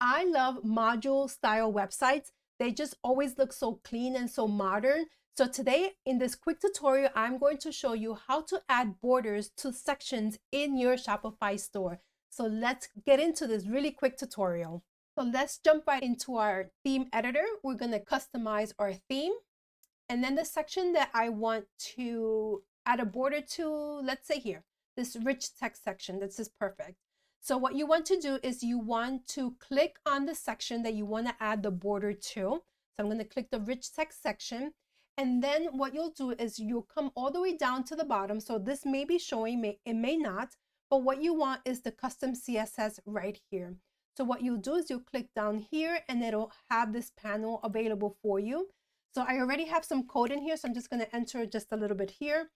I love module style websites. They just always look so clean and so modern. So today in this quick tutorial, I'm going to show you how to add borders to sections in your Shopify store. So let's get into this really quick tutorial. So let's jump right into our theme editor. We're going to customize our theme. And then the section that I want to add a border to, let's say here, this rich text section. This is perfect. So what you want to do is you want to click on the section that you want to add the border to. So I'm going to click the rich text section. And then what you'll do is you'll come all the way down to the bottom. So this may be showing, it may not, but what you want is the custom CSS right here. So what you'll do is you'll click down here and it'll have this panel available for you. So I already have some code in here, so I'm just going to enter just a little bit here.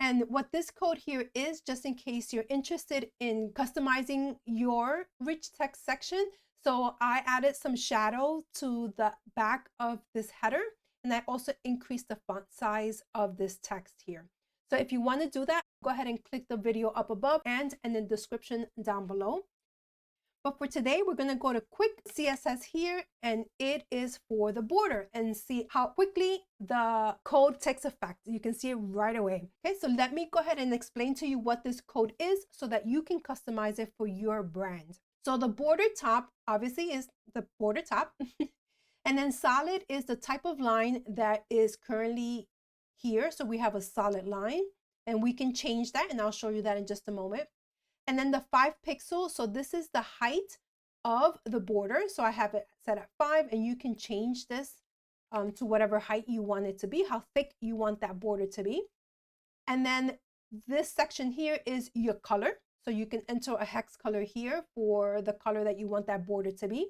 And what this code here is, just in case you're interested in customizing your rich text section. So I added some shadow to the back of this header, and I also increased the font size of this text here. So if you want to do that, go ahead and click the video up above and in the description down below. But for today, we're going to go to quick CSS here, and it is for the border, and see how quickly the code takes effect. You can see it right away. Okay, so let me go ahead and explain to you what this code is so that you can customize it for your brand. So the border top obviously is the border top. And then solid is the type of line that is currently here. So we have a solid line, and we can change that, and I'll show you that in just a moment. And then the 5 pixels, so this is the height of the border. So I have it set at 5, and you can change this to whatever height you want it to be, how thick you want that border to be. And then this section here is your color. So you can enter a hex color here for the color that you want that border to be.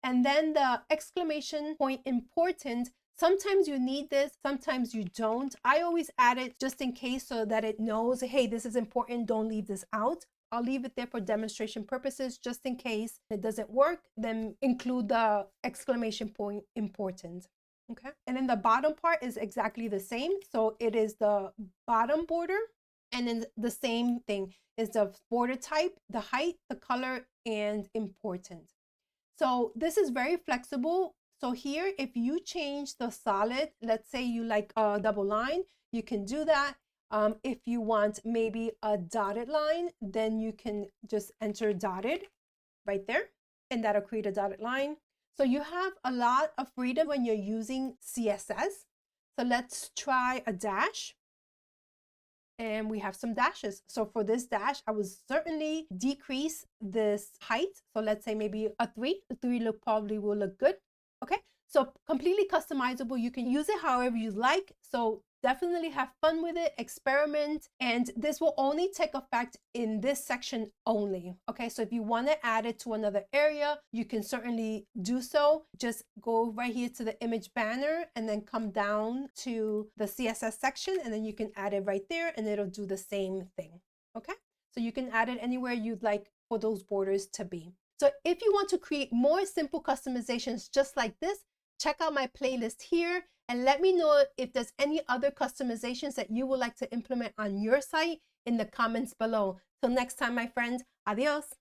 And then the exclamation point important. Sometimes you need this, sometimes you don't. I always add it just in case so that it knows, hey, this is important, don't leave this out. I'll leave it there for demonstration purposes, just in case it doesn't work, then include the exclamation point important. Okay. And then the bottom part is exactly the same. So it is the bottom border. And then the same thing is the border type, the height, the color, and important. So this is very flexible. So here, if you change the solid, let's say you like a double line, you can do that. If you want maybe a dotted line, then you can just enter dotted right there, and that'll create a dotted line. So you have a lot of freedom when you're using CSS. So let's try a dash. And we have some dashes. So for this dash, I would certainly decrease this height. So let's say maybe a 3. The 3 probably will look good. Okay, so completely customizable. You can use it however you like. So definitely have fun with it, experiment, and this will only take effect in this section only. Okay, so if you want to add it to another area, you can certainly do so. Just go right here to the image banner and then come down to the CSS section, and then you can add it right there and it'll do the same thing. Okay, so you can add it anywhere you'd like for those borders to be. So if you want to create more simple customizations just like this, check out my playlist here and let me know if there's any other customizations that you would like to implement on your site in the comments below. Till next time, my friend, adios.